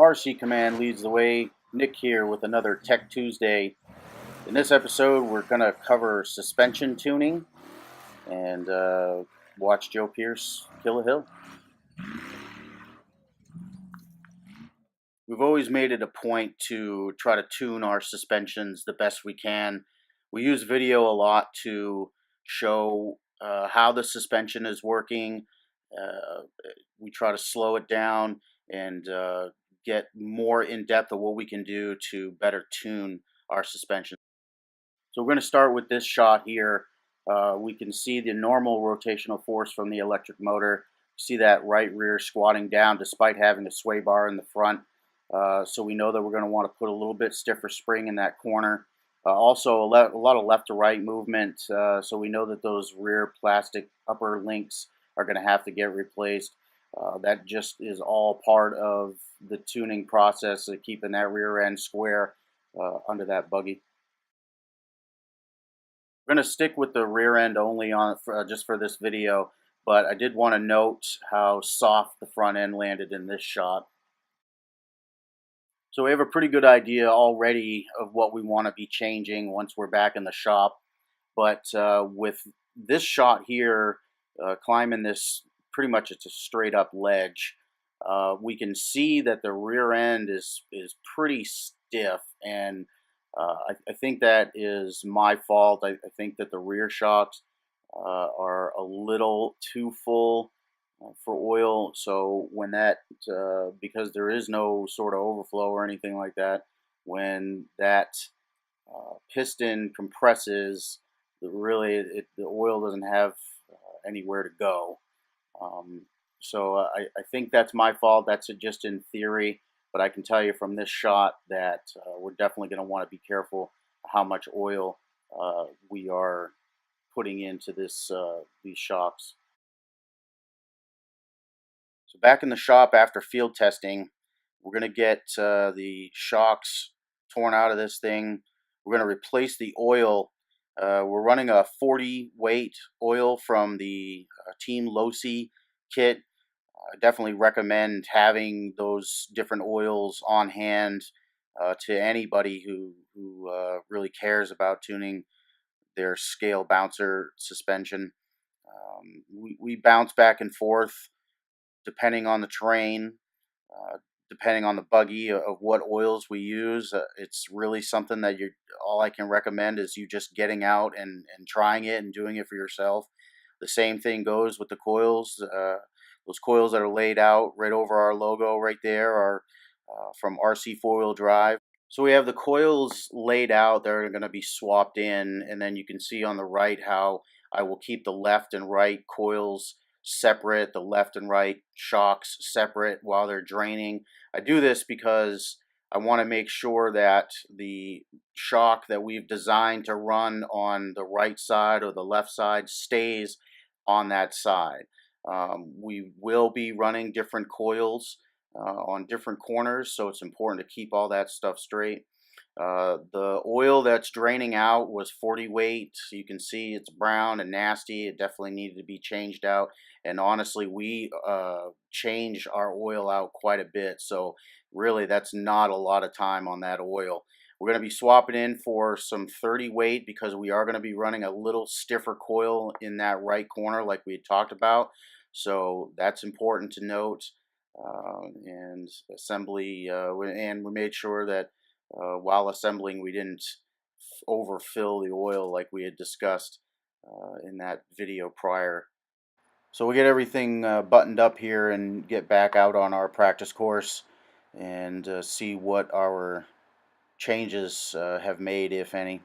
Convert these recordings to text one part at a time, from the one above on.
RC Command leads the way. Nick here with another Tech Tuesday. In this episode, we're going to cover suspension tuning and watch Joe Pierce kill a hill. We've always made it a point to try to tune our suspensions the best we can. We use video a lot to show how the suspension is working. Uh, we try to slow it down and get more in depth of what we can do to better tune our suspension. So we're going to start with this shot here. We can see the normal rotational force from the electric motor. See that right rear squatting down despite having a sway bar in the front. So we know that we're going to want to put a little bit stiffer spring in that corner. Also, a lot of left to right movement. So we know that those rear plastic upper links are going to have to get replaced. That just is all part of the tuning process of keeping that rear end square under that buggy. We're going to stick with the rear end only on just for this video, but I did want to note how soft the front end landed in this shot. So we have a pretty good idea already of what we want to be changing once we're back in the shop. But with this shot here, climbing this, pretty much it's a straight up ledge, we can see that the rear end is pretty stiff, and I think that is my fault. I think that the rear shocks are a little too full for oil. So when that, because there is no sort of overflow or anything like that, when that piston compresses, the oil doesn't have anywhere to go. So I think that's my fault. That's just in theory, but I can tell you from this shot that we're definitely going to want to be careful how much oil we are putting into these shocks. So back in the shop after field testing, we're going to get the shocks torn out of this thing. We're going to replace the oil. We're running a 40 weight oil from the Team Losi kit. I definitely recommend having those different oils on hand to anybody who really cares about tuning their scale bouncer suspension. We bounce back and forth depending on the terrain, uh, depending on the buggy of what oils we use. It's really something that all I can recommend is you just getting out and trying it and doing it for yourself. The same thing goes with the coils. Those coils that are laid out right over our logo right there are from RC four-wheel drive. So we have the coils laid out. They're going to be swapped in, and then you can see on the right how I will keep the left and right coils separate, the left and right shocks separate while they're draining. I do this because I want to make sure that the shock that we've designed to run on the right side or the left side stays on that side. We will be running different coils on different corners, so it's important to keep all that stuff straight. The oil that's draining out was 40 weight. You can see it's brown and nasty. It definitely needed to be changed out. And honestly, we change our oil out quite a bit. So really, that's not a lot of time on that oil. We're going to be swapping in for some 30 weight because we are going to be running a little stiffer coil in that right corner like we had talked about. So that's important to note. And assembly, and we made sure that while assembling, we didn't overfill the oil like we had discussed in that video prior. So we get everything buttoned up here and get back out on our practice course and see what our changes have made, if any.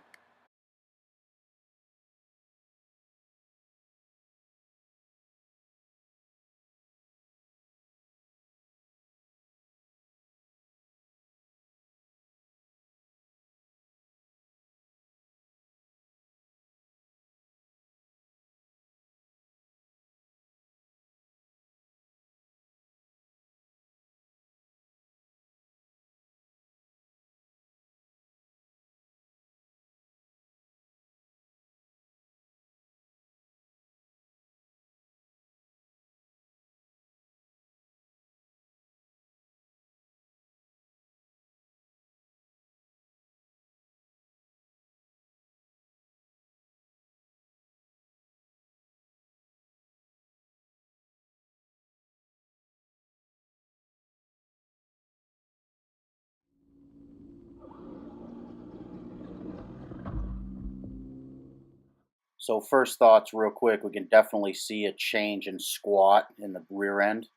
So first thoughts real quick, we can definitely see a change in squat in the rear end.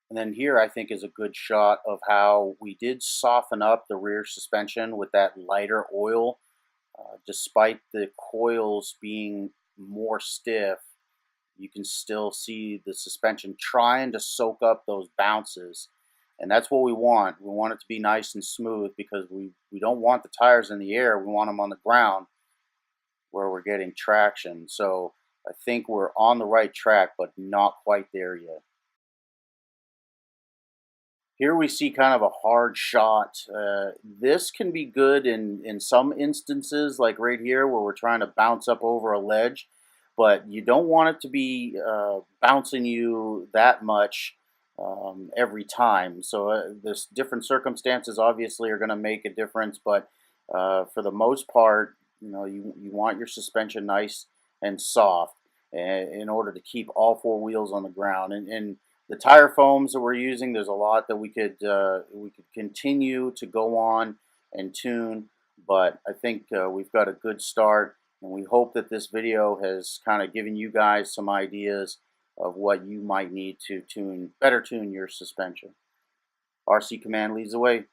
And then here I think is a good shot of how we did soften up the rear suspension with that lighter oil. Despite the coils being more stiff, you can still see the suspension trying to soak up those bounces. And that's what we want. We want it to be nice and smooth because we don't want the tires in the air. We want them on the ground where we're getting traction. So I think we're on the right track, but not quite there yet. Here we see kind of a hard shot. This can be good in some instances, like right here where we're trying to bounce up over a ledge, but you don't want it to be bouncing you that much every time. So there's different circumstances obviously are going to make a difference, but for the most part, you want your suspension nice and soft in order to keep all four wheels on the ground. And the tire foams that we're using, there's a lot that we could continue to go on and tune, but I think we've got a good start, and we hope that this video has kind of given you guys some ideas of what you might need to better tune your suspension. RC Command leads the way.